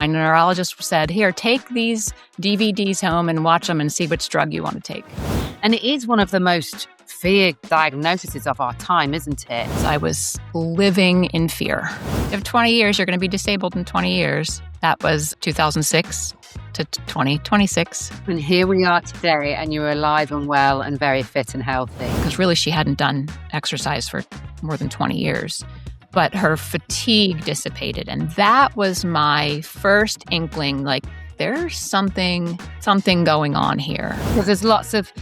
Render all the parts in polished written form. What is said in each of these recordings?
My neurologist said, here, take these DVDs home and watch them and see which drug you want to take. And it is one of the most feared diagnoses of our time, isn't it? I was living in fear. You have 20 years, you're going to be disabled in 20 years. That was 2006 to 2026. And here we are today, and you're alive and well and very fit and healthy. Because really, she hadn't done exercise for more than 20 years. But her fatigue dissipated. And that was my first inkling, like, there's something going on here. Because there's lots of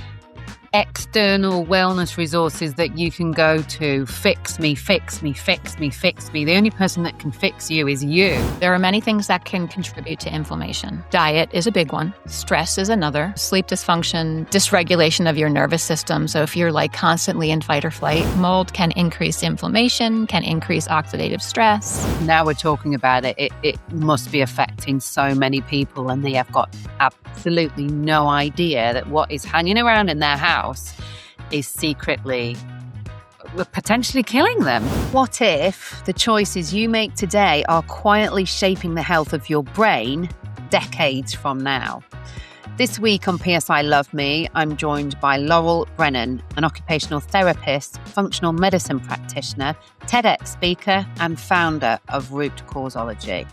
external wellness resources that you can go to. Fix me, fix me, fix me, fix me. The only person that can fix you is you. There are many things that can contribute to inflammation. Diet is a big one. Stress is another. Sleep dysfunction, dysregulation of your nervous system. So if you're like constantly in fight or flight, mold can increase inflammation, can increase oxidative stress. Now we're talking about it. It must be affecting so many people, and they have got absolutely no idea that what is hanging around in their house is secretly potentially killing them. What if the choices you make today are quietly shaping the health of your brain decades from now? This week on P.S I Love Me, I'm joined by Laurel Brennan, an occupational therapist, functional medicine practitioner, TEDx speaker, and founder of RootCauseology.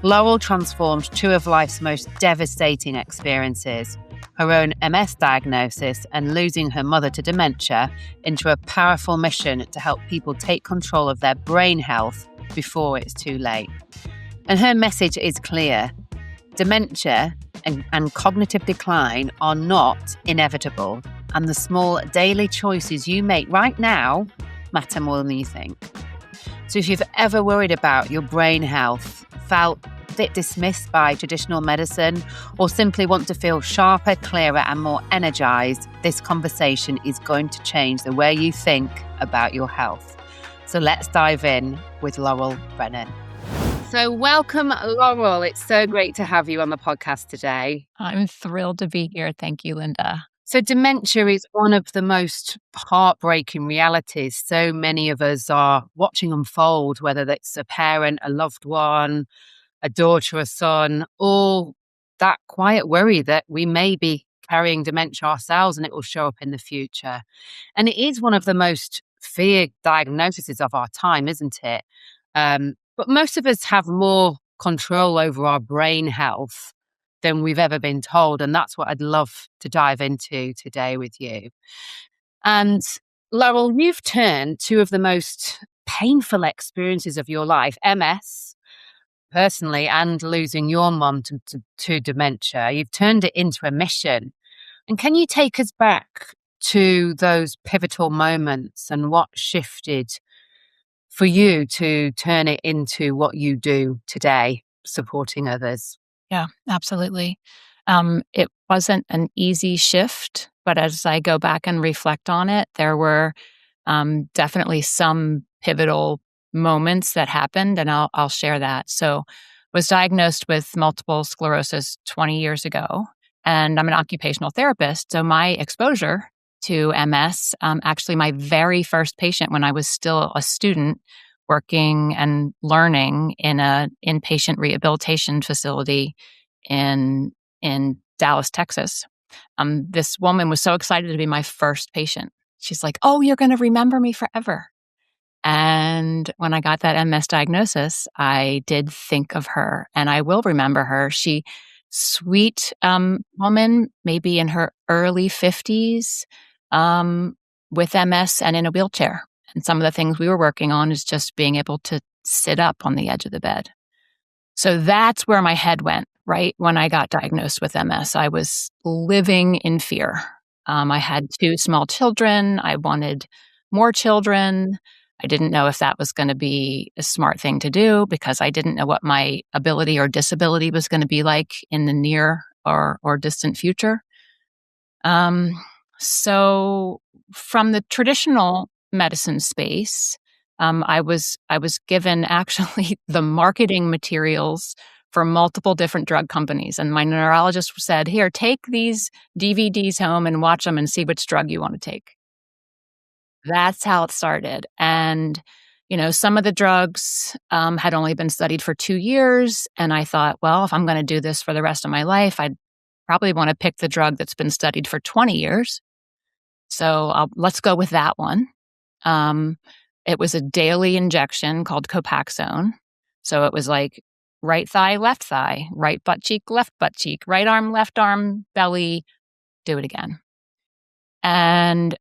Laurel transformed two of life's most devastating experiences, her own MS diagnosis and losing her mother to dementia, into a powerful mission to help people take control of their brain health before it's too late. And her message is clear. Dementia and cognitive decline are not inevitable, and the small daily choices you make right now matter more than you think. So if you've ever worried about your brain health, felt a bit dismissed by traditional medicine, or simply want to feel sharper, clearer, and more energized, this conversation is going to change the way you think about your health. So let's dive in with Laurel Brennan. So welcome, Laurel. It's so great to have you on the podcast today. I'm thrilled to be here. Thank you, Lynda. So dementia is one of the most heartbreaking realities so many of us are watching unfold, whether that's a parent, a loved one, a daughter, a son, or that quiet worry that we may be carrying dementia ourselves and it will show up in the future. And it is one of the most feared diagnoses of our time, isn't it? But most of us have more control over our brain health than we've ever been told. And that's what I'd love to dive into today with you. And Laurel, you've turned two of the most painful experiences of your life, MS, personally, and losing your mum to dementia. You've turned it into a mission. And can you take us back to those pivotal moments and what shifted for you to turn it into what you do today, supporting others? Yeah, absolutely. It wasn't an easy shift, but as I go back and reflect on it, there were definitely some pivotal moments that happened, and I'll share that. So, was diagnosed with multiple sclerosis 20 years ago, and I'm an occupational therapist. So my exposure to MS, actually my very first patient when I was still a student working and learning in an inpatient rehabilitation facility in Dallas, Texas. This woman was so excited to be my first patient. She's like, "Oh, you're going to remember me forever." And when I got that MS diagnosis, I did think of her, and I will remember her. She, sweet woman, maybe in her early 50s, with MS and in a wheelchair. And some of the things we were working on is just being able to sit up on the edge of the bed. So that's where my head went, right? When I got diagnosed with MS, I was living in fear. I had two small children. I wanted more children. I didn't know if that was going to be a smart thing to do because I didn't know what my ability or disability was going to be like in the near or distant future. So from the traditional medicine space, I was given actually the marketing materials for multiple different drug companies. And my neurologist said, here, take these DVDs home and watch them and see which drug you want to take. That's how it started. And Some of the drugs had only been studied for 2 years. And I thought, well, if I'm going to do this for the rest of my life, I'd probably want to pick the drug that's been studied for 20 years. So let's go with that one. It was a daily injection called Copaxone. So it was like right thigh, right butt cheek, left butt cheek, right arm, left arm, belly, do it again. And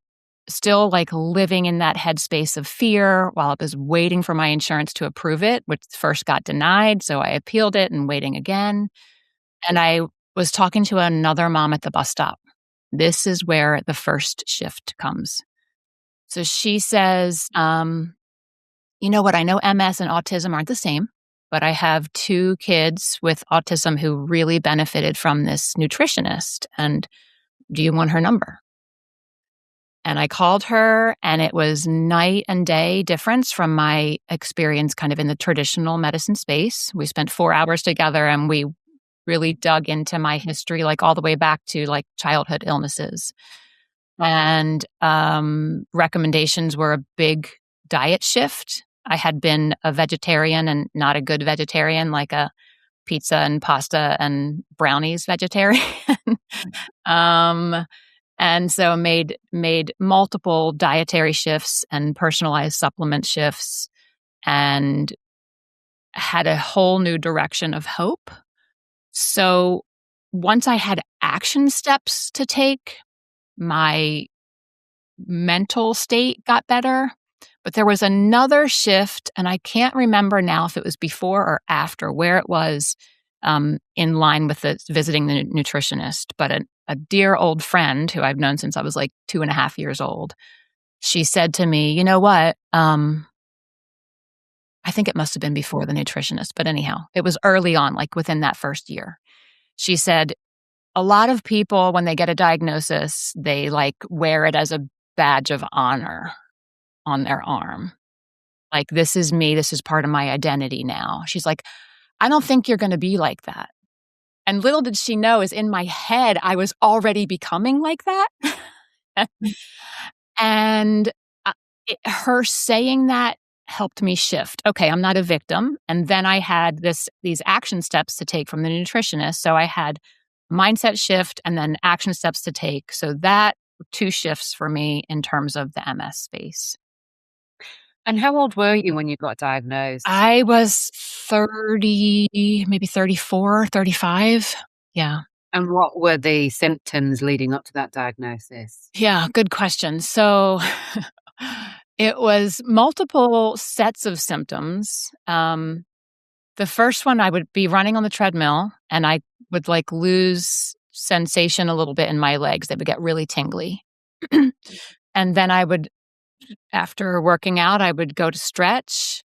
still like living in that headspace of fear while I was waiting for my insurance to approve it, which first got denied. So I appealed it and waiting again. And I was talking to another mom at the bus stop. This is where the first shift comes. So she says, you know what? I know MS and autism aren't the same, but I have 2 kids with autism who really benefited from this nutritionist. And do you want her number? And I called her, and it was night and day difference from my experience kind of in the traditional medicine space. We spent 4 hours together, and we really dug into my history, like all the way back to like childhood illnesses. And recommendations were a big diet shift. I had been a vegetarian and not a good vegetarian, like a pizza and pasta and brownies vegetarian. And so made multiple dietary shifts and personalized supplement shifts and had a whole new direction of hope. So once I had action steps to take, my mental state got better. But there was another shift, and I can't remember now if it was before or after, where it was in line with visiting the nutritionist. But a dear old friend who I've known since I was like 2.5 years old, she said to me, you know what? I think it must have been before the nutritionist, but anyhow, it was early on, like within that first year. She said, a lot of people, when they get a diagnosis, they like wear it as a badge of honor on their arm. Like, this is me. This is part of my identity now. She's like, I don't think you're going to be like that. And little did she know, is in my head, I was already becoming like that. And her saying that helped me shift. Okay, I'm not a victim. And then I had these action steps to take from the nutritionist. So I had mindset shift and then action steps to take. So that 2 shifts for me in terms of the MS space. And how old were you when you got diagnosed? I was 30, maybe 34, 35. Yeah. And what were the symptoms leading up to that diagnosis? Yeah, good question. So it was multiple sets of symptoms. The first one, I would be running on the treadmill and I would like lose sensation a little bit in my legs. They would get really tingly. And then after working out, I would go to stretch.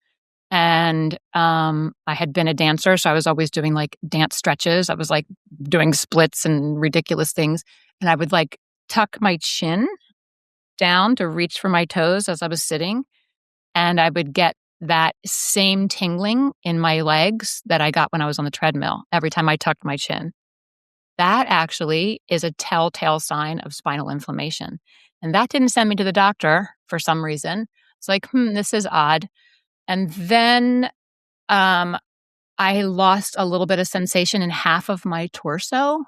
And I had been a dancer, so I was always doing like dance stretches. I was like doing splits and ridiculous things. And I would like tuck my chin down to reach for my toes as I was sitting. And I would get that same tingling in my legs that I got when I was on the treadmill every time I tucked my chin. That actually is a telltale sign of spinal inflammation. And that didn't send me to the doctor for some reason. It's like, this is odd. And then I lost a little bit of sensation in half of my torso.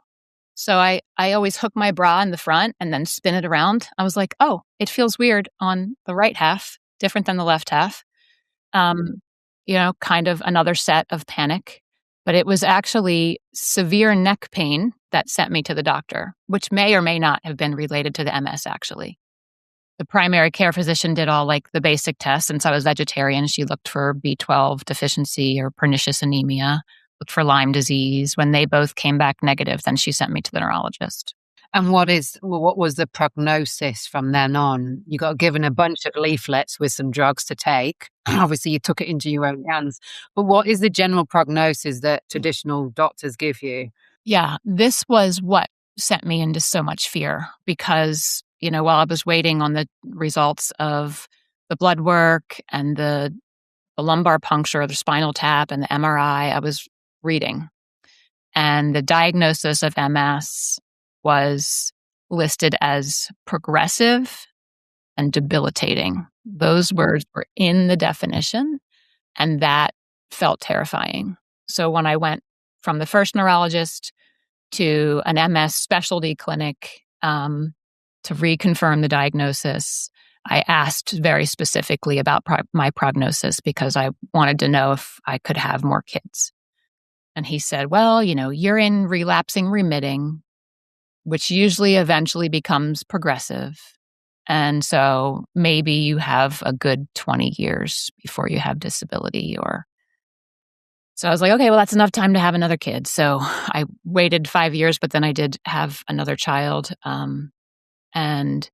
So I always hook my bra in the front and then spin it around. I was like, oh, it feels weird on the right half, different than the left half. Kind of another set of panic. But it was actually severe neck pain that sent me to the doctor, which may or may not have been related to the MS, actually. The primary care physician did all like the basic tests. Since I was vegetarian, she looked for B12 deficiency or pernicious anemia, looked for Lyme disease. When they both came back negative, then she sent me to the neurologist. And what was the prognosis from then on? You got given a bunch of leaflets with some drugs to take. Obviously, you took it into your own hands. But what is the general prognosis that traditional doctors give you? Yeah, this was what sent me into so much fear because, while I was waiting on the results of the blood work and the lumbar puncture, the spinal tap, and the MRI, I was reading. And the diagnosis of MS was listed as progressive and debilitating. Those words were in the definition, and that felt terrifying. So when I went from the first neurologist to an MS specialty clinic to reconfirm the diagnosis, I asked very specifically about my prognosis because I wanted to know if I could have more kids. And he said, well, you're in relapsing remitting, which usually eventually becomes progressive. And so maybe you have a good 20 years before you have disability So I was like, okay, well, that's enough time to have another kid. So I waited 5 years, but then I did have another child. But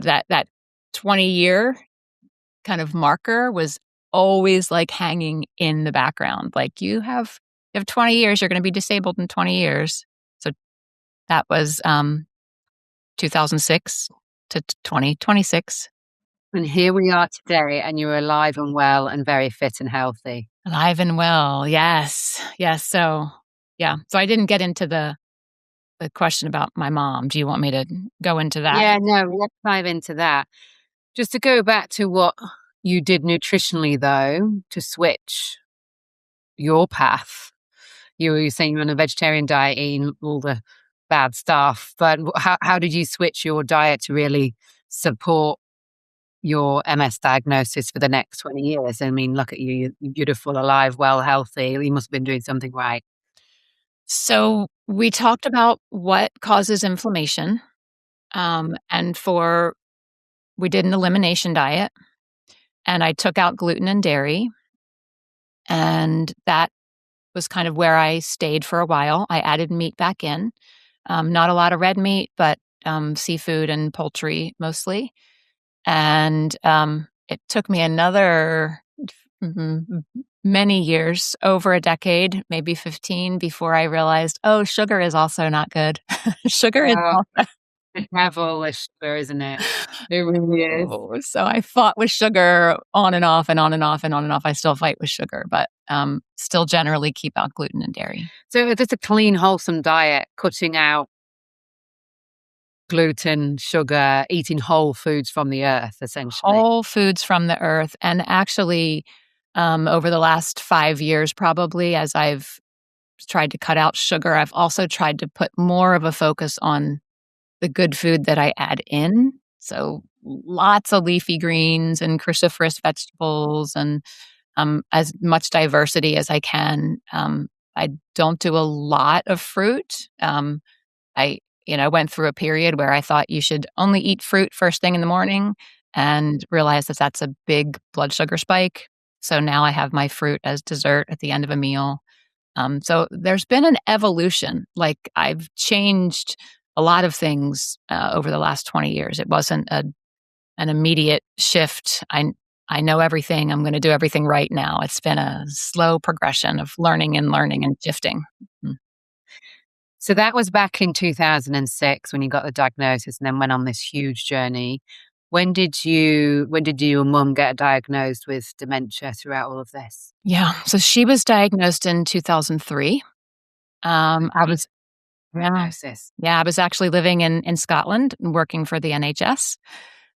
that 20-year kind of marker was always like hanging in the background. Like you have 20 years, you're going to be disabled in 20 years. So that was 2006 to 2026. And here we are today, and you're alive and well and very fit and healthy. Alive and well, yes. Yes. So, yeah. So I didn't get into the question about my mom. Do you want me to go into that? Yeah, no, let's dive into that. Just to go back to what you did nutritionally, though, to switch your path. You were saying you're on a vegetarian diet, eating all the bad stuff, but how did you switch your diet to really support your MS diagnosis for the next 20 years? I mean, look at you, you're beautiful, alive, well, healthy. You must have been doing something right. So we talked about what causes inflammation. And we did an elimination diet, and I took out gluten and dairy. And that was kind of where I stayed for a while. I added meat back in, not a lot of red meat, but seafood and poultry mostly. And it took me another many years, over a decade, maybe 15, before I realized, oh, sugar is also not good. Sugar is also the devil is sugar, isn't it? It really is. So I fought with sugar on and off and on and off and on and off. I still fight with sugar, but still generally keep out gluten and dairy. So it's a clean, wholesome diet, cutting out gluten, sugar, eating whole foods from the earth, essentially. Whole foods from the earth. And actually, over the last 5 years, probably, as I've tried to cut out sugar, I've also tried to put more of a focus on the good food that I add in. So lots of leafy greens and cruciferous vegetables and as much diversity as I can. I don't do a lot of fruit. I went through a period where I thought you should only eat fruit first thing in the morning and realized that that's a big blood sugar spike. So now I have my fruit as dessert at the end of a meal. So there's been an evolution. Like I've changed a lot of things over the last 20 years. It wasn't an immediate shift. I know everything. I'm going to do everything right now. It's been a slow progression of learning and shifting. So that was back in 2006 when you got the diagnosis and then went on this huge journey. When did your mum get diagnosed with dementia throughout all of this? Yeah. So she was diagnosed in 2003. I was actually living in Scotland and working for the NHS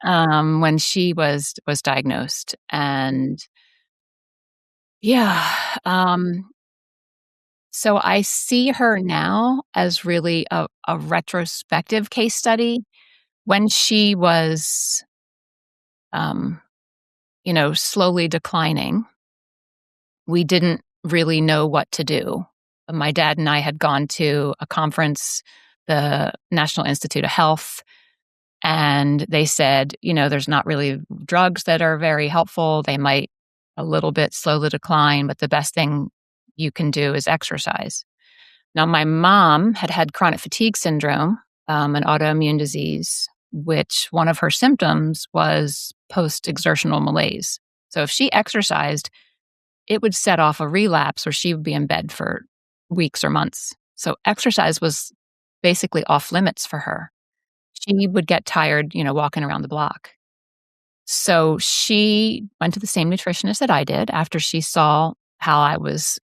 when she was diagnosed. And so I see her now as really a retrospective case study. When she was, slowly declining, we didn't really know what to do. My dad and I had gone to a conference, the National Institute of Health, and they said, there's not really drugs that are very helpful. They might a little bit slow the decline, but the best thing you can do is exercise. Now, my mom had chronic fatigue syndrome, an autoimmune disease, which one of her symptoms was post-exertional malaise. So if she exercised, it would set off a relapse where she would be in bed for weeks or months. So exercise was basically off limits for her. She would get tired, walking around the block. So she went to the same nutritionist that I did after she saw how I was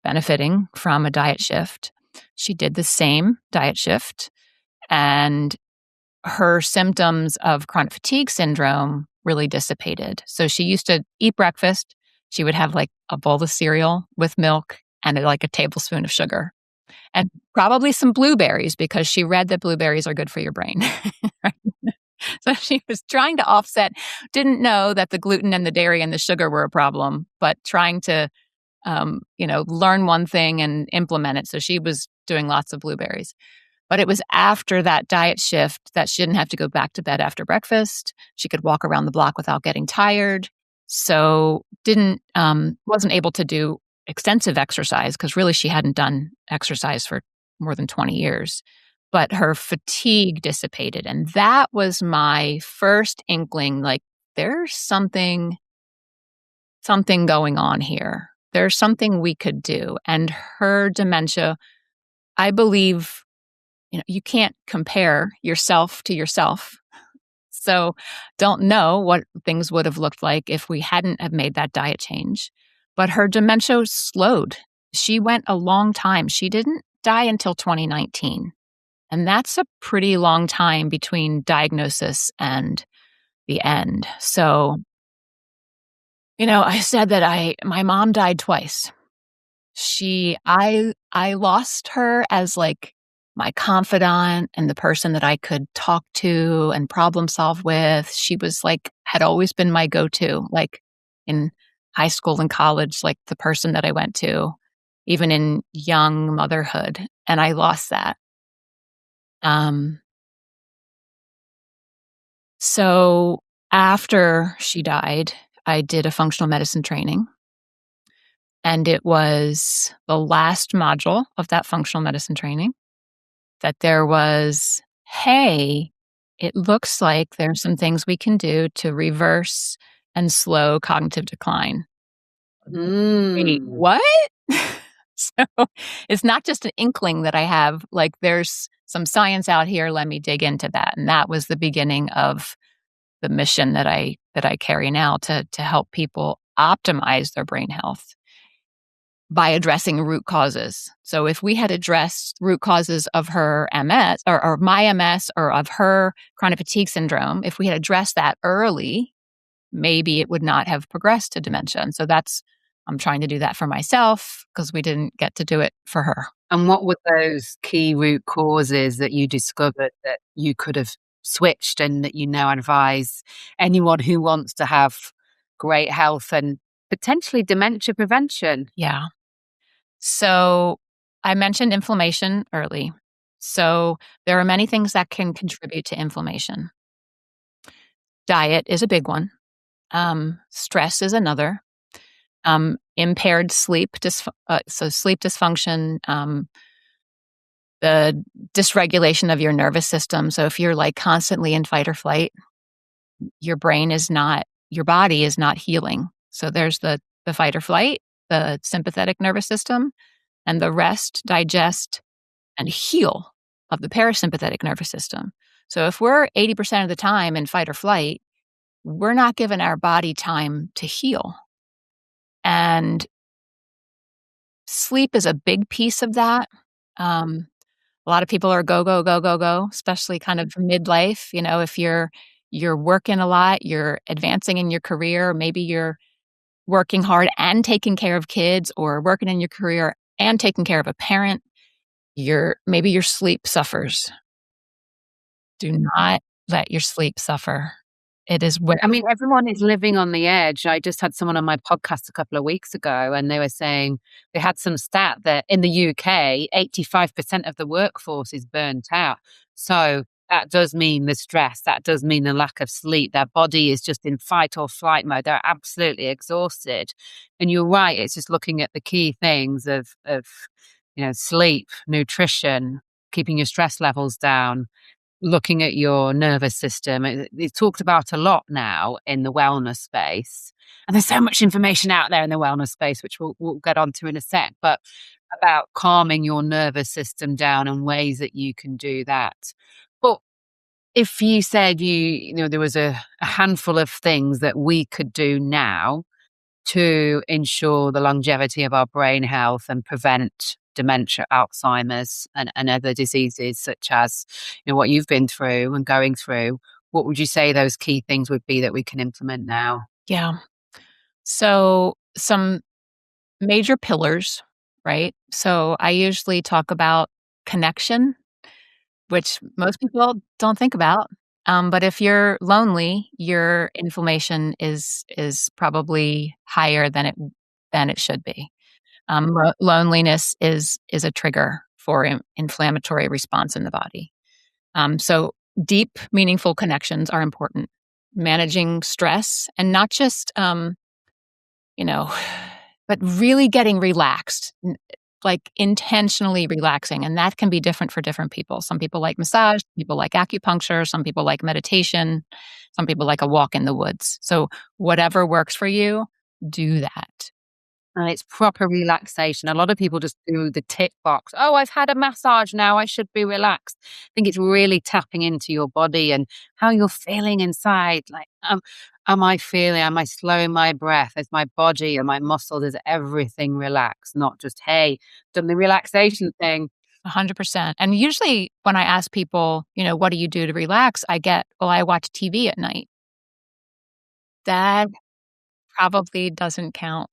benefiting from a diet shift. She did the same diet shift, and her symptoms of chronic fatigue syndrome really dissipated. So she used to eat breakfast. She would have like a bowl of cereal with milk and like a tablespoon of sugar and probably some blueberries because she read that blueberries are good for your brain. So she was trying to offset, didn't know that the gluten and the dairy and the sugar were a problem, but trying to, learn one thing and implement it. So she was doing lots of blueberries. But it was after that diet shift that she didn't have to go back to bed after breakfast. She could walk around the block without getting tired. So wasn't able to do extensive exercise because really she hadn't done exercise for more than 20 years. But her fatigue dissipated. And that was my first inkling, like there's something going on here. There's something we could do. And her dementia, I believe, you can't compare yourself to yourself. So don't know what things would have looked like if we hadn't have made that diet change. But her dementia slowed. She went a long time. She didn't die until 2019. And that's a pretty long time between diagnosis and the end. So, I said that my mom died twice. I lost her as like my confidant and the person that I could talk to and problem solve with. She was like, had always been my go-to, like in high school and college, like the person that I went to, even in young motherhood. And I lost that. So after she died, I did a functional medicine training. And it was the last module of that functional medicine training that there was, hey, it looks like there's some things we can do to reverse and slow cognitive decline. Wait, what? So it's not just an inkling that I have, like there's some science out here, let me dig into that. And that was the beginning of the mission that I carry now to help people optimize their brain health by addressing root causes. So if we had addressed root causes of her MS or my MS or of her chronic fatigue syndrome, if we had addressed that early, maybe it would not have progressed to dementia. And so I'm trying to do that for myself because we didn't get to do it for her. And what were those key root causes that you discovered that you could have switched and that you now advise anyone who wants to have great health and potentially dementia prevention? Yeah. So I mentioned inflammation early. So there are many things that can contribute to inflammation. Diet is a big one. Stress is another. Impaired sleep, sleep dysfunction, the dysregulation of your nervous system. So if you're like constantly in fight or flight, your body is not healing. So there's the fight or flight, the sympathetic nervous system, and the rest, digest, and heal of the parasympathetic nervous system. So if we're 80% of the time in fight or flight, we're not giving our body time to heal. And sleep is a big piece of that. A lot of people are go, go, go, go, go, especially kind of midlife. If you're working a lot, you're advancing in your career, maybe you're working hard and taking care of kids, or working in your career and taking care of a parent, maybe your sleep suffers. Do not let your sleep suffer. It is everyone is living on the edge. I just had someone on my podcast a couple of weeks ago, and they were saying they had some stat that in the UK, 85% of the workforce is burnt out. So that does mean the stress. That does mean the lack of sleep. Their body is just in fight or flight mode. They're absolutely exhausted. And you're right. It's just looking at the key things of sleep, nutrition, keeping your stress levels down, looking at your nervous system. It's talked about a lot now in the wellness space. And there's so much information out there in the wellness space, which we'll get onto in a sec, but about calming your nervous system down and ways that you can do that. But if you said there was a handful of things that we could do now to ensure the longevity of our brain health and prevent dementia, Alzheimer's, and other diseases such as what you've been through and going through, what would you say those key things would be that we can implement now? Yeah. So some major pillars, right? So I usually talk about connection, which most people don't think about. But if you're lonely, your inflammation is probably higher than it should be. Loneliness is a trigger for inflammatory response in the body. So deep, meaningful connections are important. Managing stress and not just you know, but really getting relaxed, like intentionally relaxing. And that can be different for different people. Some people like massage, some people like acupuncture, some people like meditation, some people like a walk in the woods. So, whatever works for you, do that. And it's proper relaxation. A lot of people just do the tick box. Oh, I've had a massage now. I should be relaxed. I think it's really tapping into your body and how you're feeling inside. Like, am I feeling, am I slowing my breath? Is my body and my muscle, does everything relax? Not just, hey, done the relaxation thing. 100%. And usually when I ask people, what do you do to relax? I get, well, I watch TV at night. That probably doesn't count.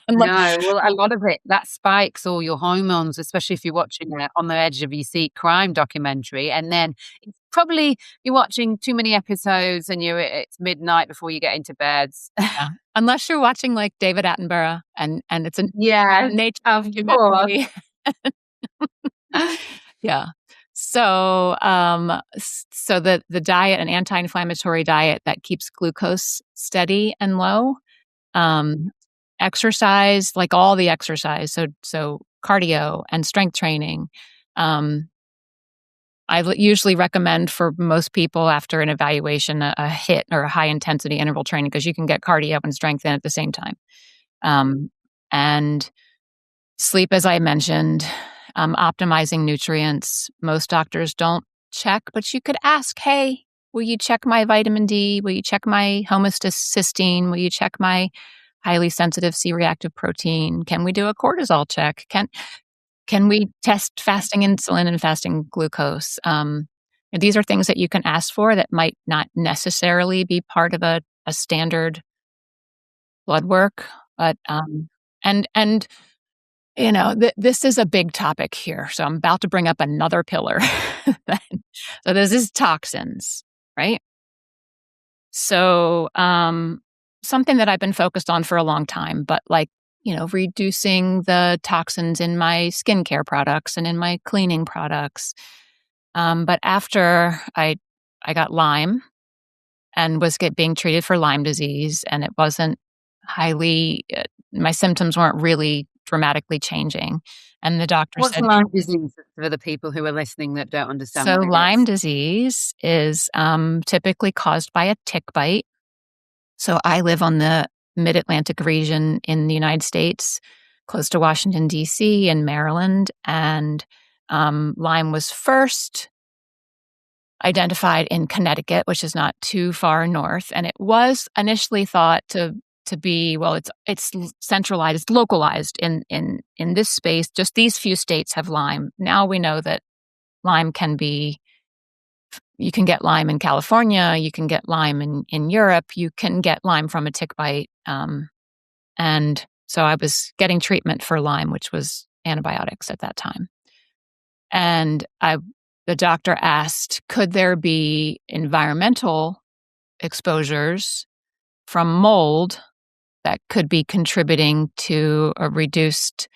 No, well, a lot of it, that spikes all your hormones, especially if you're watching a on the edge of your seat crime documentary, and then it's probably you're watching too many episodes and it's midnight before you get into bed. Yeah. Unless you're watching, like, David Attenborough and it's a Yes, nature of course. documentary. Yeah. So, so the diet, an anti-inflammatory diet that keeps glucose steady and low, um, exercise, like all the exercise, so cardio and strength training. Usually recommend for most people after an evaluation a HIIT or a high intensity interval training because you can get cardio and strength in at the same time. And sleep, as I mentioned, optimizing nutrients. Most doctors don't check, but you could ask, hey, will you check my vitamin D? Will you check my homocysteine? Will you check my highly sensitive C-reactive protein? Can we do a cortisol check? Can we test fasting insulin and fasting glucose? And these are things that you can ask for that might not necessarily be part of a standard blood work, but and this is a big topic here. So I'm about to bring up another pillar. So this is toxins, right? So something that I've been focused on for a long time, but reducing the toxins in my skincare products and in my cleaning products. But after I got Lyme and was being treated for Lyme disease, and it wasn't highly, my symptoms weren't really dramatically changing. And the doctor What's said, Lyme disease for the people who are listening that don't understand so what it Lyme is? disease is typically caused by a tick bite. So I live on the mid-Atlantic region in the United States, close to Washington, D.C. and Maryland. And Lyme was first identified in Connecticut, which is not too far north. And it was initially thought to be, well, it's centralized, it's localized in this space. Just these few states have Lyme. Now we know that Lyme you can get Lyme in California, you can get Lyme in Europe, you can get Lyme from a tick bite. And so I was getting treatment for Lyme, which was antibiotics at that time. And the doctor asked, could there be environmental exposures from mold that could be contributing to a reduced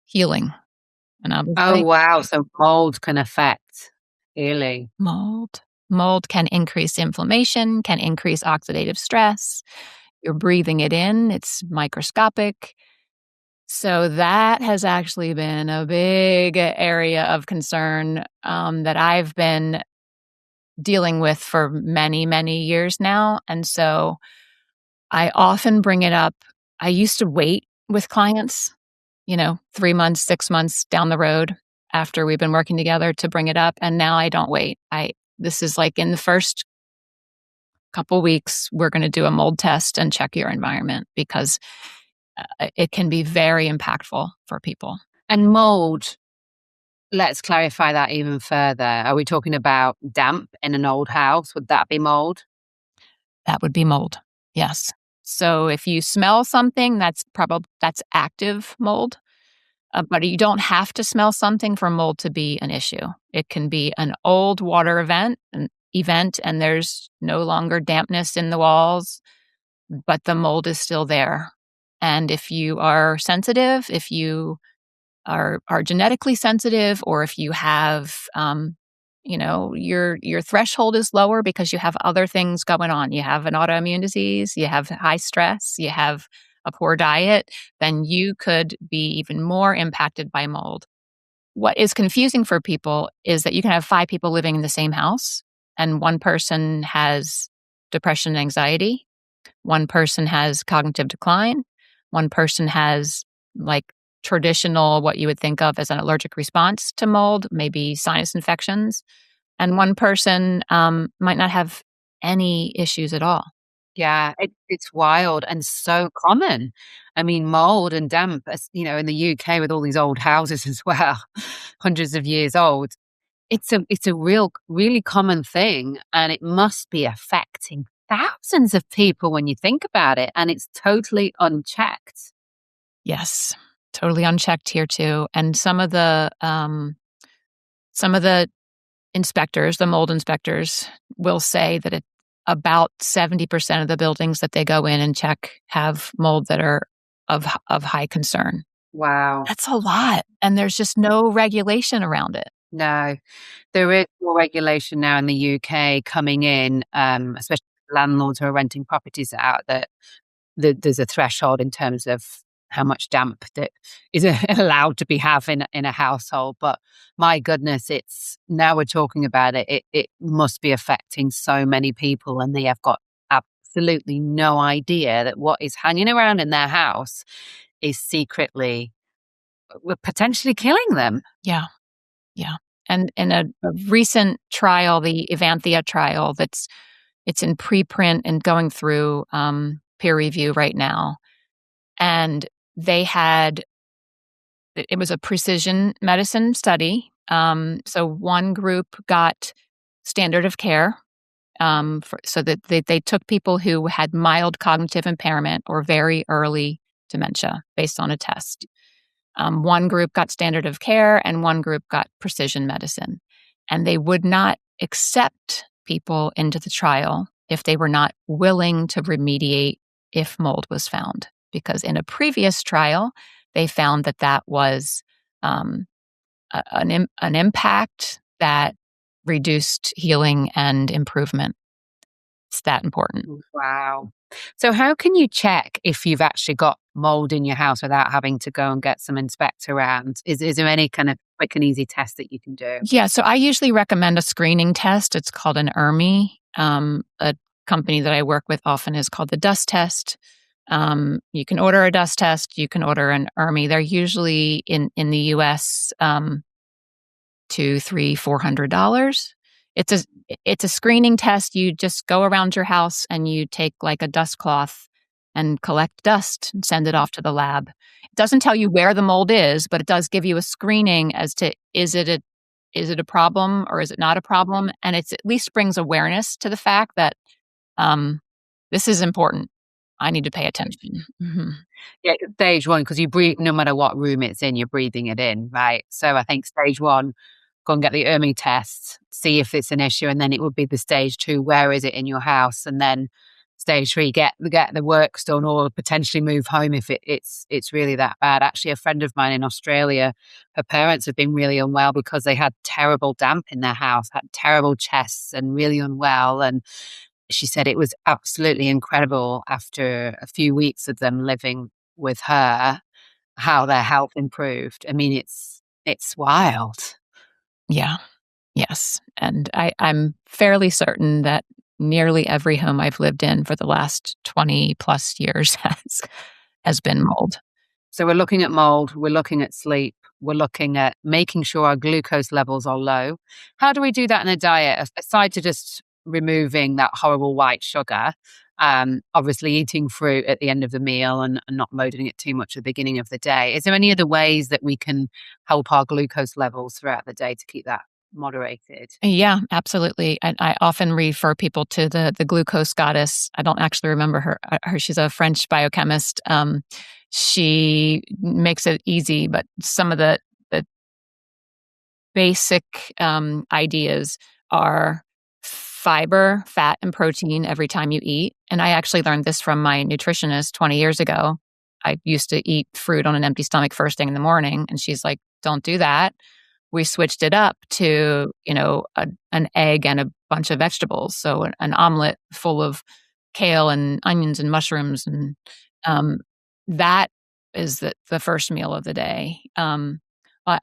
healing? And I was Oh, like, wow. So mold can affect healing. Mold can increase inflammation, can increase oxidative stress. You're breathing it in, it's microscopic. So that has actually been a big area of concern that I've been dealing with for many, many years now. And so I often bring it up. I used to wait with clients, 3 months, 6 months down the road after we've been working together to bring it up. And now I don't wait. This is like in the first couple weeks, we're going to do a mold test and check your environment because it can be very impactful for people. And mold, let's clarify that even further. Are we talking about damp in an old house? Would that be mold? That would be mold. Yes. So if you smell something, that's active mold. But you don't have to smell something for mold to be an issue. It can be an old water event, and there's no longer dampness in the walls, but the mold is still there. And if you are sensitive, if you are genetically sensitive, or if you have, your threshold is lower because you have other things going on. You have an autoimmune disease, you have high stress, you have a poor diet, then you could be even more impacted by mold. What is confusing for people is that you can have 5 people living in the same house, and one person has depression and anxiety, one person has cognitive decline, one person has like traditional, what you would think of as an allergic response to mold, maybe sinus infections, and one person might not have any issues at all. Yeah, it's wild and so common. I mean, mold and damp, in the UK with all these old houses as well, hundreds of years old. It's a really common thing, and it must be affecting thousands of people when you think about it, and it's totally unchecked. Yes, totally unchecked here too. And some of the inspectors, the mold inspectors, will say that about 70% of the buildings that they go in and check have mold that are of high concern. Wow. That's a lot, and there's just no regulation around it. No, there is more regulation now in the UK coming in, especially landlords who are renting properties out, that there's a threshold in terms of how much damp that is allowed to be have in a household. But my goodness, it's now we're talking about it. It must be affecting so many people, and they have got absolutely no idea that what is hanging around in their house is secretly potentially killing them. Yeah, yeah. And in a recent trial, the Evanthia trial, it's in preprint and going through peer review right now. And they had it was a precision medicine study. So one group got standard of care, so that they took people who had mild cognitive impairment or very early dementia based on a test. One group got standard of care and one group got precision medicine. And they would not accept people into the trial if they were not willing to remediate if mold was found. Because in a previous trial, they found that was an impact that reduced healing and improvement. It's that important. Wow. So how can you check if you've actually got mold in your house without having to go and get some inspect around? Is there any kind of quick and easy test that you can do? Yeah, so I usually recommend a screening test. It's called an ERMI. A company that I work with often is called the dust test. You can order a dust test. You can order an ERMI. They're usually in the US, $200, $300, $400. It's a screening test. You just go around your house and you take like a dust cloth and collect dust and send it off to the lab. It doesn't tell you where the mold is, but it does give you a screening as to is it a problem or is it not a problem? And it's at least brings awareness to the fact that this is important. I need to pay attention. Mm-hmm. Yeah, stage one, because you breathe, no matter what room it's in, you're breathing it in, right? So I think stage one, go and get the ERMI test, see if it's an issue, and then it would be the stage 2, where is it in your house? And then stage 3, get the works done or potentially move home if it's really that bad. Actually, a friend of mine in Australia, her parents have been really unwell because they had terrible damp in their house, had terrible chests and really unwell. And she said it was absolutely incredible after a few weeks of them living with her, how their health improved. I mean, it's wild. Yeah. Yes. And I'm fairly certain that nearly every home I've lived in for the last 20 plus years has been mold. So we're looking at mold, we're looking at sleep, we're looking at making sure our glucose levels are low. How do we do that in a diet? Aside to just removing that horrible white sugar, Obviously eating fruit at the end of the meal and not loading it too much at the beginning of the day. Is there any other ways that we can help our glucose levels throughout the day to keep that moderated? Yeah, absolutely. I often refer people to the glucose goddess. I don't actually remember her. She's a French biochemist. She makes it easy, but some of the basic ideas are fiber, fat, and protein every time you eat. And I actually learned this from my nutritionist 20 years ago. I used to eat fruit on an empty stomach first thing in the morning, and she's like, "Don't do that." We switched it up to, an egg and a bunch of vegetables. So an omelet full of kale and onions and mushrooms. And that is the first meal of the day. I'll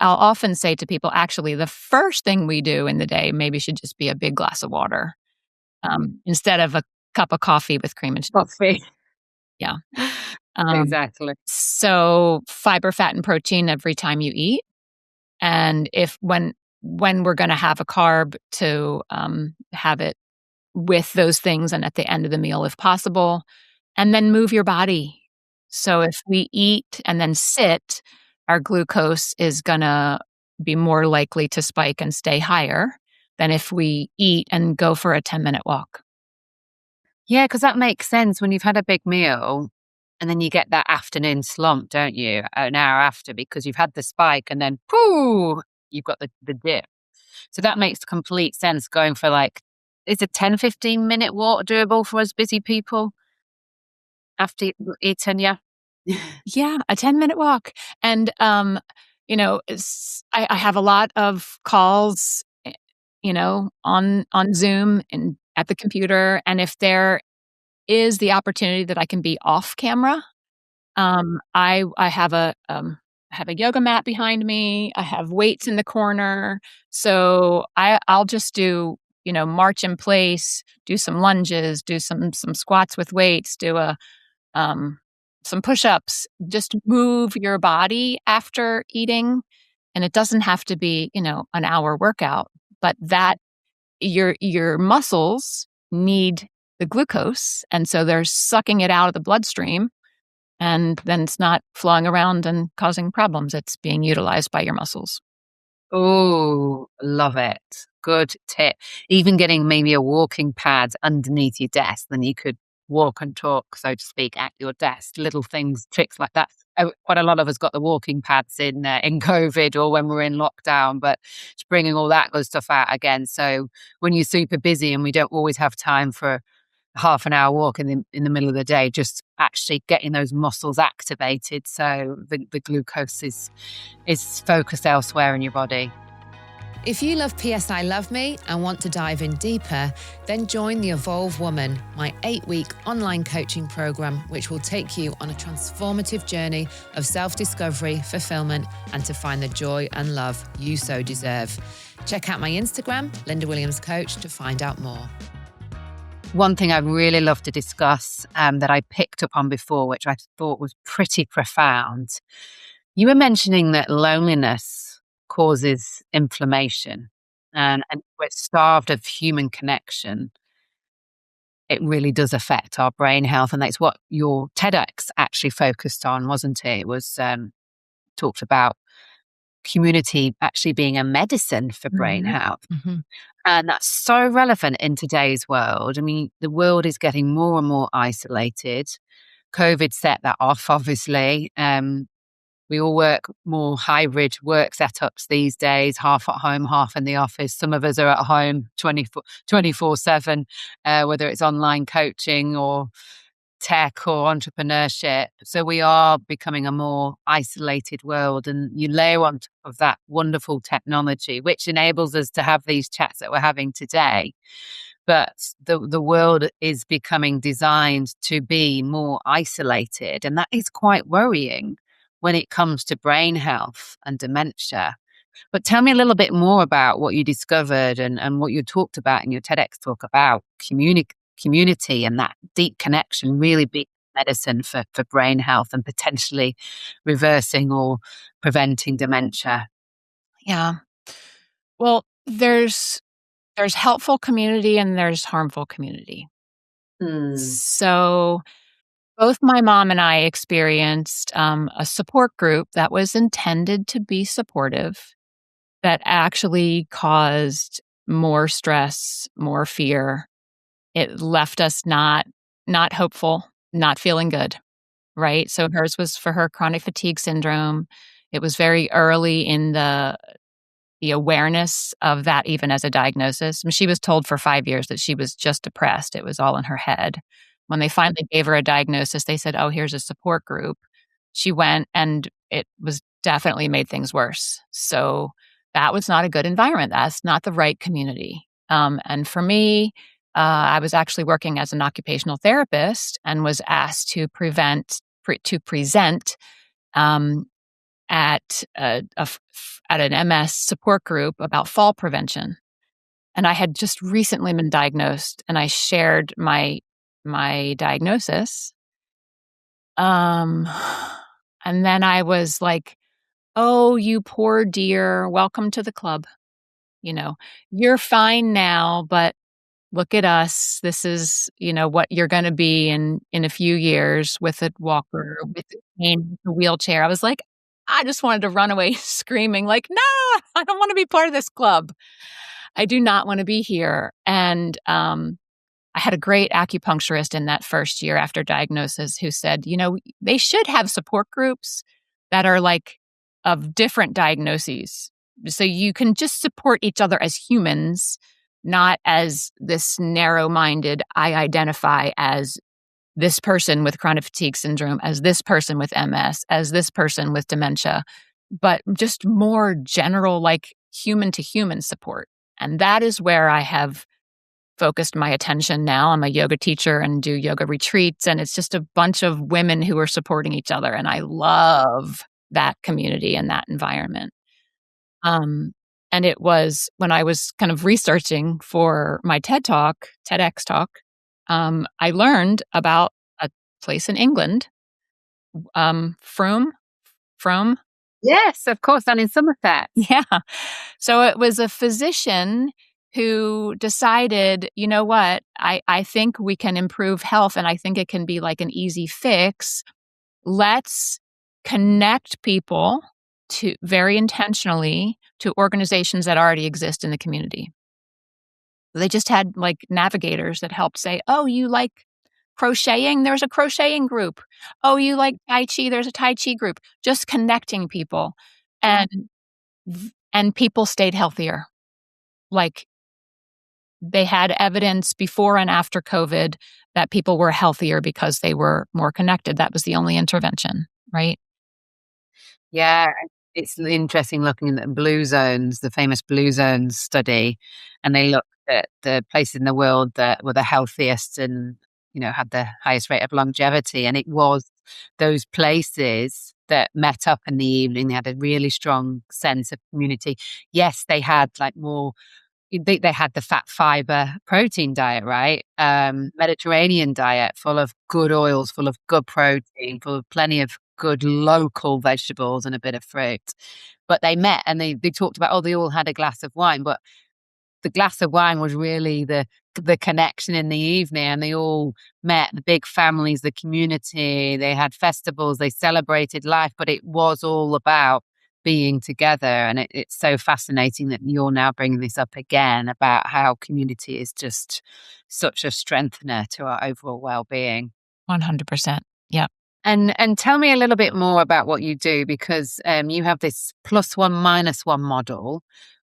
often say to people, actually, the first thing we do in the day maybe should just be a big glass of water instead of a cup of coffee with cream and sugar. Coffee. Yeah. Um, Exactly. so fiber, fat, and protein every time you eat. And if when we're going to have a carb, to have it with those things and at the end of the meal if possible, and then move your body. So if we eat and then sit, our glucose is going to be more likely to spike and stay higher than if we eat and go for a 10-minute walk. Yeah, because that makes sense when you've had a big meal and then you get that afternoon slump, don't you? An hour after, because you've had the spike and then, pooh, you've got the dip. So that makes complete sense going for is a 10-15 minute walk doable for us busy people after eating? Yeah. Yeah, a 10-minute walk. And, I have a lot of calls, on Zoom and at the computer. And if there is the opportunity that I can be off camera, I have a yoga mat behind me. I have weights in the corner. So I'll just do, march in place, do some lunges, do some squats with weights, do um, some push-ups, just move your body after eating. And it doesn't have to be, an hour workout, but that your muscles need the glucose. And so they're sucking it out of the bloodstream. And then it's not flowing around and causing problems. It's being utilized by your muscles. Oh, love it. Good tip. Even getting maybe a walking pad underneath your desk, then you could walk and talk, so to speak, at your desk. Little things, tricks like that. Quite a lot of us got the walking pads in COVID or when we're in lockdown, but it's bringing all that good stuff out again. So when you're super busy and we don't always have time for half an hour walk in the middle of the day, just actually getting those muscles activated so the glucose is focused elsewhere in your body. If you love P.S. I Love Me and want to dive in deeper, then join the Evolve Woman, my 8-week online coaching program, which will take you on a transformative journey of self-discovery, fulfillment, and to find the joy and love you so deserve. Check out my Instagram, Lynda Williams Coach, to find out more. One thing I really love to discuss that I picked up on before, which I thought was pretty profound. You were mentioning that loneliness causes inflammation and we're starved of human connection. It really does affect our brain health. And that's what your TEDx actually focused on, wasn't it? It was talked about community actually being a medicine for brain health. Mm-hmm. And that's so relevant in today's world. I mean, the world is getting more and more isolated. COVID set that off, obviously. We all work more hybrid work setups these days, half at home, half in the office. Some of us are at home 24/7, whether it's online coaching or tech or entrepreneurship. So we are becoming a more isolated world, and you layer on top of that wonderful technology, which enables us to have these chats that we're having today. But the world is becoming designed to be more isolated, and that is quite worrying when it comes to brain health and dementia. But tell me a little bit more about what you discovered and what you talked about in your TEDx talk about community and that deep connection really being medicine for brain health and potentially reversing or preventing dementia. Yeah. Well, there's helpful community and there's harmful community. So both my mom and I experienced a support group that was intended to be supportive that actually caused more stress, more fear. It left us not hopeful, not feeling good, right? So hers was for her chronic fatigue syndrome. It was very early in the awareness of that even as a diagnosis. I mean, she was told for 5 years that she was just depressed. It was all in her head. When they finally gave her a diagnosis, they said, "Oh, here's a support group." She went, and it was definitely made things worse. So that was not a good environment. That's not the right community. And for me, I was actually working as an occupational therapist and was asked to present um, at at an MS support group about fall prevention. And I had just recently been diagnosed, and I shared my diagnosis. Um, and then I was like, "Oh, you poor dear, welcome to the club. You know, you're fine now, but look at us. This is, what you're going to be in a few years with a walker, with a cane, with a wheelchair." I was like, I just wanted to run away screaming, like, "No, I don't want to be part of this club. I do not want to be here." And I had a great acupuncturist in that first year after diagnosis who said, they should have support groups that are like of different diagnoses. So you can just support each other as humans, not as this narrow minded, I identify as this person with chronic fatigue syndrome, as this person with MS, as this person with dementia, but just more general, like human to human support. And that is where I have focused my attention now. I'm a yoga teacher and do yoga retreats, and it's just a bunch of women who are supporting each other. And I love that community and that environment. Um, and it was when I was kind of researching for my TEDx talk, I learned about a place in England, Frome. Yes, of course, and in Somerset. Yeah. So it was a physician who decided, you know what, I think we can improve health, and I think it can be like an easy fix. Let's connect people to very intentionally to organizations that already exist in the community. They just had like navigators that helped say, "Oh, you like crocheting? There's a crocheting group. Oh, you like Tai Chi? There's a Tai Chi group." Just connecting people. And and people stayed healthier. Like they had evidence before and after COVID that people were healthier because they were more connected. That was the only intervention, right? Yeah, it's interesting looking at the blue zones, the famous blue zones study, and they looked at the places in the world that were the healthiest and, had the highest rate of longevity. And it was those places that met up in the evening. They had a really strong sense of community. Yes, they had like more. They had the fat, fiber, protein diet, right? Mediterranean diet, full of good oils, full of good protein, full of plenty of good local vegetables and a bit of fruit. But they met and they talked about, they all had a glass of wine, but the glass of wine was really the connection in the evening, and they all met, the big families, the community. They had festivals, they celebrated life, but it was all about being together. And it's so fascinating that you're now bringing this up again about how community is just such a strengthener to our overall well-being. 100%. Yeah. And tell me a little bit more about what you do, because you have this +1 -1 model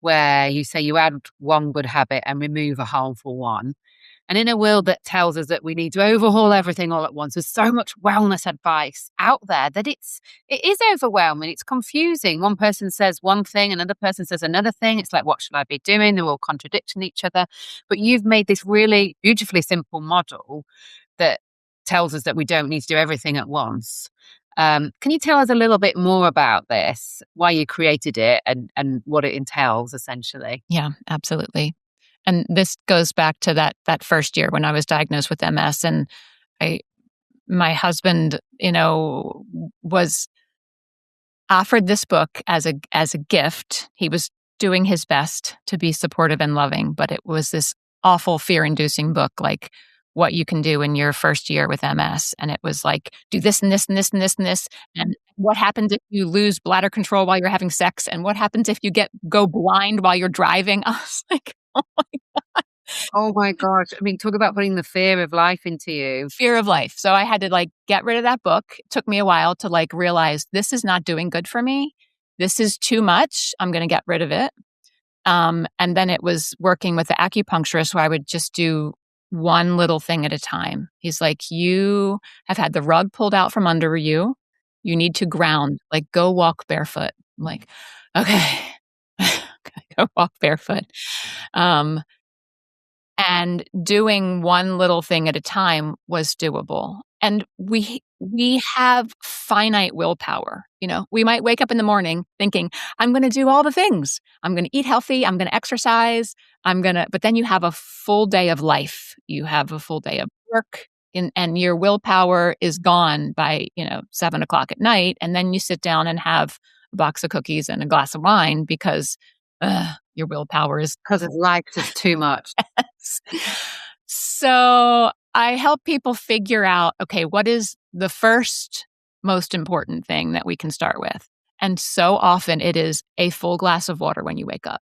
where you say you add one good habit and remove a harmful one. And in a world that tells us that we need to overhaul everything all at once, there's so much wellness advice out there that it is overwhelming. It's confusing. One person says one thing, another person says another thing. It's like, what should I be doing? They're all contradicting each other. But you've made this really beautifully simple model that tells us that we don't need to do everything at once. Can you tell us a little bit more about this, why you created it and what it entails essentially? Yeah, absolutely. And this goes back to that first year when I was diagnosed with MS, and my husband, was offered this book as a gift. He was doing his best to be supportive and loving, but it was this awful fear-inducing book like, what you can do in your first year with MS. And it was like, do this and this and this and this and this. And what happens if you lose bladder control while you're having sex? And what happens if you go blind while you're driving? I was like, oh my Oh my gosh. I mean, talk about putting the fear of life into you. fear of life. So I had to like get rid of that book. It took me a while to like realize this is not doing good for me. This is too much. I'm going to get rid of it. And then it was working with the acupuncturist where I would just do one little thing at a time. He's like, you have had the rug pulled out from under you. You need to ground, like go walk barefoot. I'm like, okay, go walk barefoot. And doing one little thing at a time was doable. And we have finite willpower. You know, we might wake up in the morning thinking, I'm going to do all the things. I'm going to eat healthy. I'm going to exercise. But then you have a full day of life. You have a full day of work and your willpower is gone by, 7:00 at night. And then you sit down and have a box of cookies and a glass of wine because your willpower is Because of life is too much. So I help people figure out, okay, what is the first most important thing that we can start with? And so often it is a full glass of water when you wake up.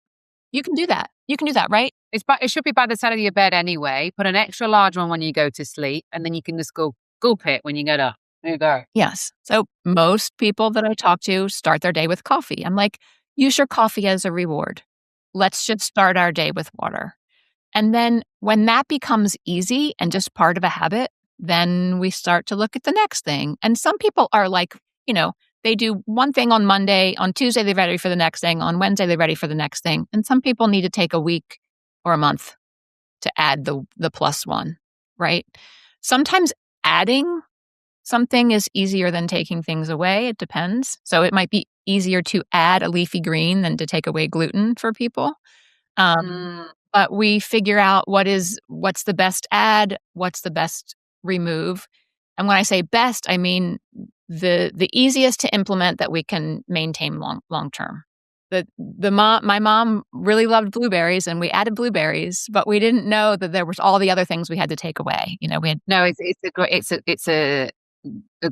You can do that. You can do that, right? It should be by the side of your bed anyway. Put an extra large one when you go to sleep, and then you can just go gulp it when you get up. There you go. Yes. So most people that I talk to start their day with coffee. I'm like, use your coffee as a reward. Let's just start our day with water. And then when that becomes easy and just part of a habit, then we start to look at the next thing. And some people are like, they do one thing on Monday, on Tuesday, they're ready for the next thing, on Wednesday, they're ready for the next thing. And some people need to take a week or a month to add the plus one, right? Sometimes adding something is easier than taking things away. It depends. So it might be easier to add a leafy green than to take away gluten for people. But we figure out what's the best add, what's the best remove. And when I say best, I mean the easiest to implement that we can maintain long term. My mom really loved blueberries, and we added blueberries, but we didn't know that there was all the other things we had to take away. We had It's a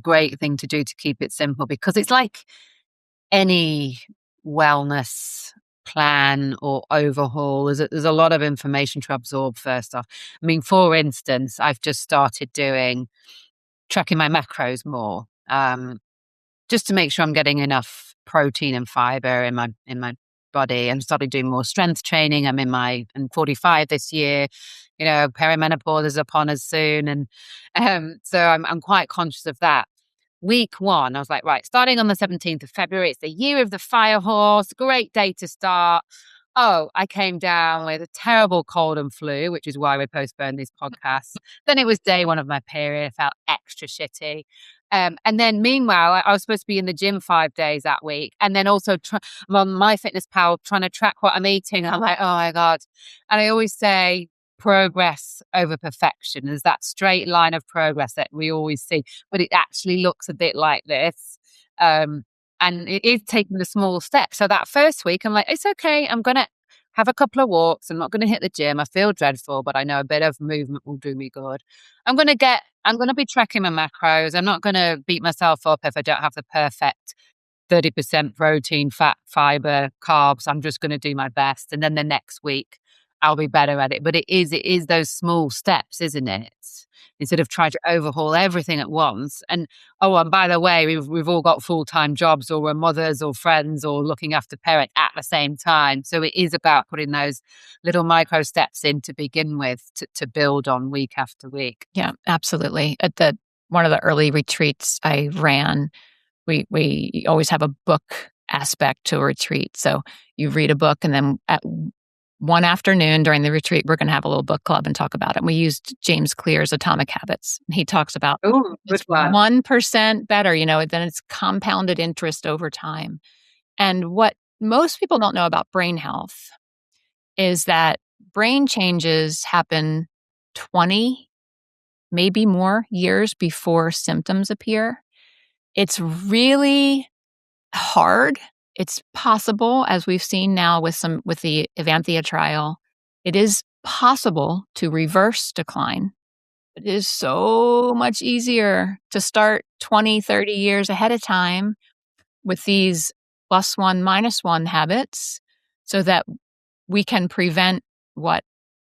great thing to do to keep it simple, because it's like any wellness plan or overhaul. There's a lot of information to absorb first off. I mean, for instance, I've just started tracking my macros more, just to make sure I'm getting enough protein and fiber in my body, and started doing more strength training. I'm 45 this year. Perimenopause is upon us soon, and so I'm quite conscious of that. Week 1, I was like, right, starting on the 17th of February, it's the year of the fire horse, great day to start. Oh, I came down with a terrible cold and flu, which is why we postponed these podcasts. Then it was day 1 of my period. I felt extra shitty. And then meanwhile, I was supposed to be in the gym 5 days that week. And then also I'm on MyFitnessPal trying to track what I'm eating. I'm like, oh my God. And I always say, progress over perfection. There's that straight line of progress that we always see, but it actually looks a bit like this. And it is taking the small steps. So that first week, I'm like, it's okay. I'm going to have a couple of walks. I'm not going to hit the gym. I feel dreadful, but I know a bit of movement will do me good. I'm going to be tracking my macros. I'm not going to beat myself up if I don't have the perfect 30% protein, fat, fiber, carbs. I'm just going to do my best. And then the next week, I'll be better at it. But it is those small steps, isn't it? Instead of trying to overhaul everything at once. And by the way, we've all got full-time jobs, or we're mothers or friends or looking after parents at the same time. So it is about putting those little micro steps in to begin with, to build on week after week. Yeah, absolutely. At one of the early retreats I ran, we always have a book aspect to a retreat. So you read a book, and then at one afternoon during the retreat, we're going to have a little book club and talk about it. And we used James Clear's Atomic Habits. He talks about 1% better, then it's compounded interest over time. And what most people don't know about brain health is that brain changes happen 20, maybe more years before symptoms appear. It's really hard. It's possible, as we've seen now with the Avanthia trial, it is possible to reverse decline It is so much easier to start 20, 30 years ahead of time with these +1, -1 habits so that we can prevent what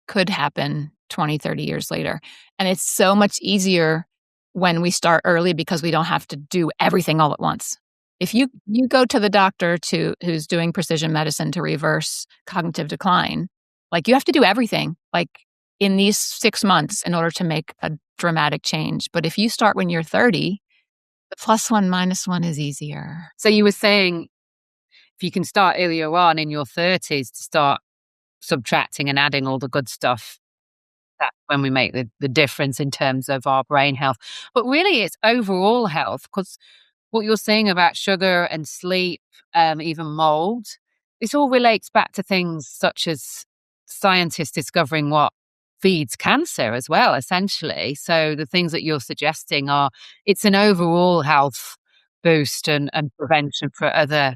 could happen 20, 30 years later. And it's so much easier when we start early because we don't have to do everything all at once. If you go to the doctor who's doing precision medicine to reverse cognitive decline, like you have to do everything like in these 6 months in order to make a dramatic change. But if you start when you're 30, the +1, -1 is easier. So you were saying if you can start earlier on in your 30s to start subtracting and adding all the good stuff, that's when we make the difference in terms of our brain health. But really, it's overall health, because what you're saying about sugar and sleep, even mold, this all relates back to things such as scientists discovering what feeds cancer as well, essentially. So the things that you're suggesting it's an overall health boost and prevention for other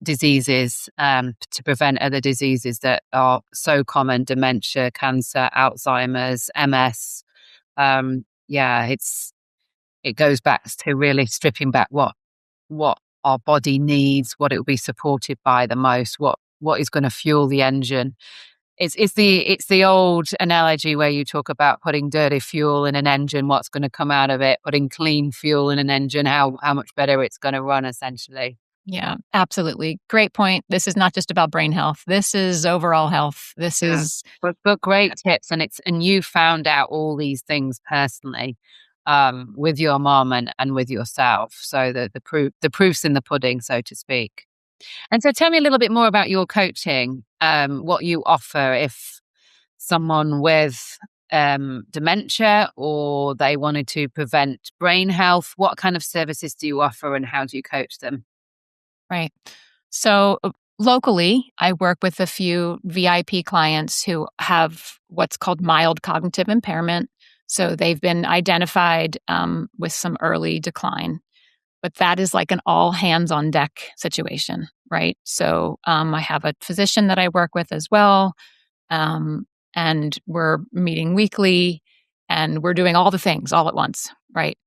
diseases, to prevent other diseases that are so common: dementia, cancer, Alzheimer's, MS. Yeah, it goes back to really stripping back what our body needs, what it will be supported by the most, what is going to fuel the engine. It's the old analogy where you talk about putting dirty fuel in an engine, what's going to come out of it, putting clean fuel in an engine, how much better it's going to run, essentially. Yeah, absolutely. Great point. This is not just about brain health. This is overall health. This is but great tips, and you found out all these things personally, with your mom and with yourself. So the proof's in the pudding, so to speak. And so tell me a little bit more about your coaching, what you offer if someone with dementia or they wanted to prevent brain health. What kind of services do you offer and how do you coach them? right. So locally, I work with a few VIP clients who have what's called mild cognitive impairment. So they've been identified with some early decline. But that is like an all hands on deck situation, right? So I have a physician that I work with as well, and we're meeting weekly, and we're doing all the things all at once, right?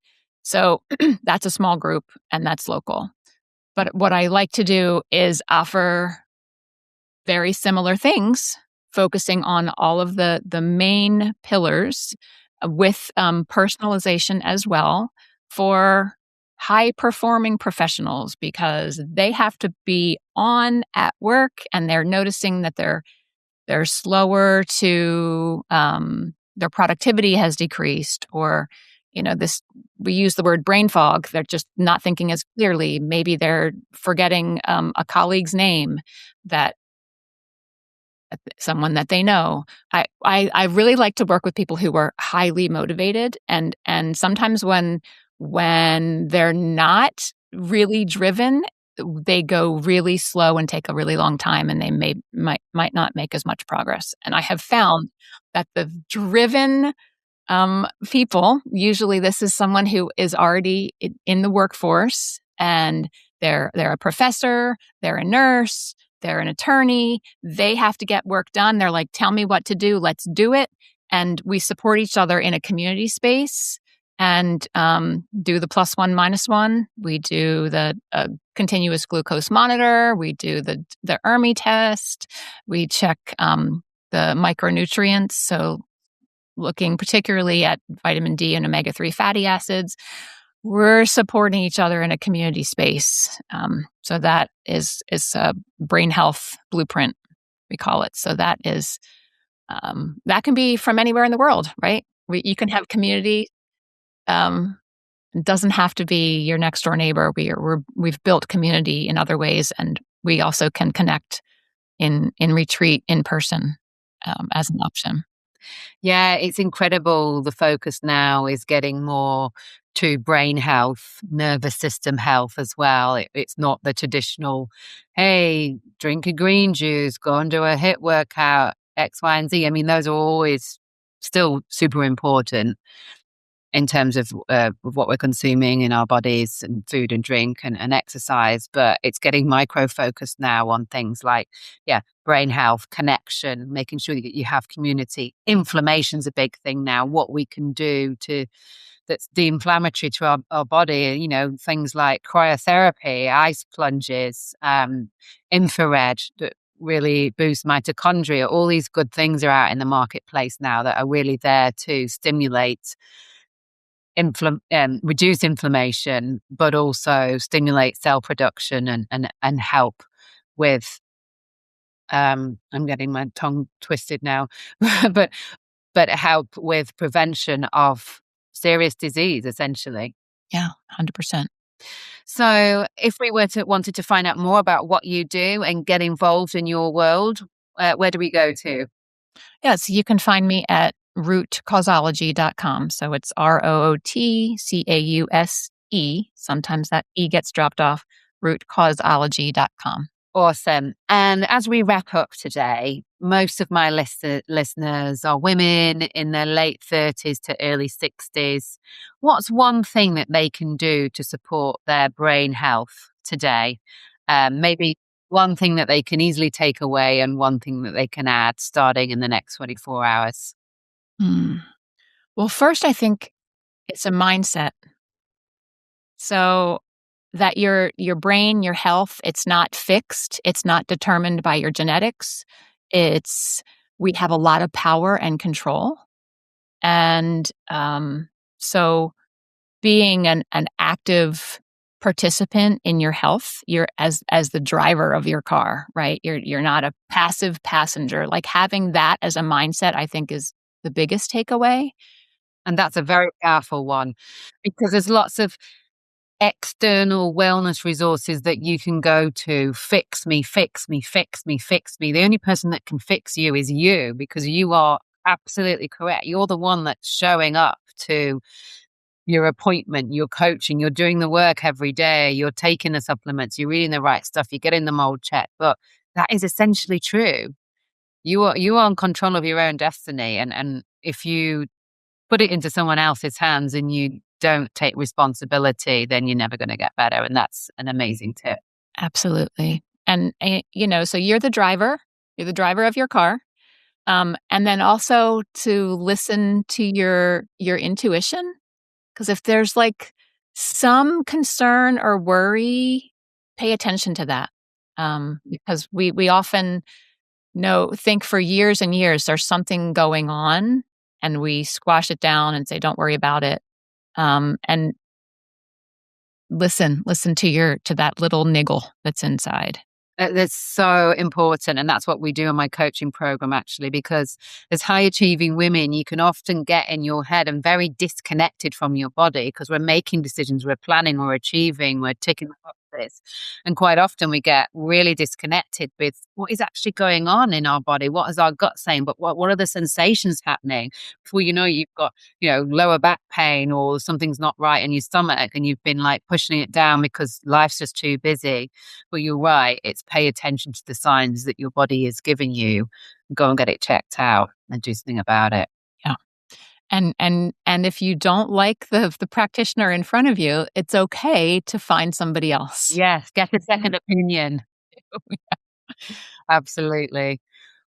So that's a small group, and that's local. But what I like to do is offer very similar things, focusing on all of the main pillars with personalization as well for high performing professionals, because they have to be on at work and they're noticing that they're slower to their productivity has decreased, or this, we use the word brain fog, they're just not thinking as clearly, maybe they're forgetting a colleague's name, that someone that they know. I really like to work with people who are highly motivated, and sometimes when they're not really driven, they go really slow and take a really long time, and they might not make as much progress. And I have found that the driven people, usually this is someone who is already in the workforce, and they're a professor, they're a nurse, they're an attorney, they have to get work done. They're like, tell me what to do, let's do it. And we support each other in a community space and do the +1 -1. We do the continuous glucose monitor. We do the ERMI test. We check the micronutrients. So looking particularly at vitamin D and omega-3 fatty acids. We're supporting each other in a community space. So that is a brain health blueprint, we call it. So that is, that can be from anywhere in the world, right? You can have community. It doesn't have to be your next door neighbor. We've built community in other ways, and we also can connect in retreat in person as an option. Yeah, it's incredible. The focus now is getting more to brain health, nervous system health as well. It's not the traditional, hey, drink a green juice, go and do a HIIT workout, X, Y, and Z. I mean, those are always still super important. in terms of what we're consuming in our bodies and food and drink and exercise, but it's getting micro-focused now on things like, brain health, connection, making sure that you have community. Inflammation's a big thing now, what we can do that's de-inflammatory to our body, things like cryotherapy, ice plunges, infrared that really boost mitochondria. All these good things are out in the marketplace now that are really there to stimulate reduce inflammation, but also stimulate cell production and help with I'm getting my tongue twisted now, but help with prevention of serious disease, essentially. Yeah, 100%. So if we wanted to find out more about what you do and get involved in your world, where do we go to? Yeah, so you can find me at RootCauseology.com. So it's RootCause. Sometimes that E gets dropped off. RootCauseology.com. Awesome. And as we wrap up today, most of my listeners are women in their late 30s to early 60s. What's one thing that they can do to support their brain health today? Maybe one thing that they can easily take away and one thing that they can add starting in the next 24 hours. Well, first, I think it's a mindset. So that your brain, your health, it's not fixed. It's not determined by your genetics. We have a lot of power and control. And so being an active participant in your health, you're as the driver of your car, right? You're not a passive passenger. Like having that as a mindset, I think is the biggest takeaway. And that's a very powerful one because there's lots of external wellness resources that you can go to. Fix me, fix me, fix me, fix me. The only person that can fix you is you, because you are absolutely correct. You're the one that's showing up to your appointment, you're coaching, you're doing the work every day, you're taking the supplements, you're reading the right stuff, you're getting the mold check. But that is essentially true. You are in control of your own destiny. And if you put it into someone else's hands and you don't take responsibility, then you're never going to get better. And that's an amazing tip. Absolutely. And so you're the driver of your car. And then also to listen to your intuition. Because if there's like some concern or worry, pay attention to that. Because we often think for years and years there's something going on and we squash it down and say, don't worry about it. And listen to that little niggle that's inside. That's so important. And that's what we do in my coaching program, actually, because as high achieving women, you can often get in your head and very disconnected from your body because we're making decisions, we're planning, we're achieving, we're ticking the boxes. And quite often we get really disconnected with what is actually going on in our body. What is our gut saying? But what are the sensations happening? Before you know, you've got, lower back pain or something's not right in your stomach and you've been like pushing it down because life's just too busy. But you're right. It's pay attention to the signs that your body is giving you. Go and get it checked out and do something about it. Yeah. And if you don't like the practitioner in front of you, it's okay to find somebody else. Yes, get a second opinion. Absolutely.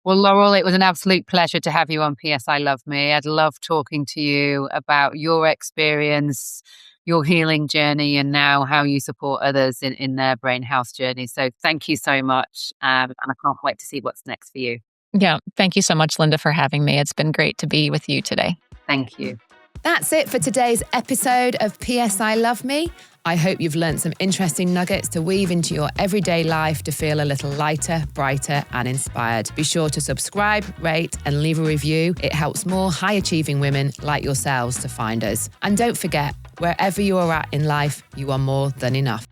Well, Laurel, it was an absolute pleasure to have you on P.S. I Love Me. I'd love talking to you about your experience, your healing journey, and now how you support others in their brain health journey. So thank you so much. And I can't wait to see what's next for you. Yeah. Thank you so much, Lynda, for having me. It's been great to be with you today. Thank you. That's it for today's episode of P.S. I Love Me. I hope you've learned some interesting nuggets to weave into your everyday life to feel a little lighter, brighter, and inspired. Be sure to subscribe, rate, and leave a review. It helps more high-achieving women like yourselves to find us. And don't forget, wherever you are at in life, you are more than enough.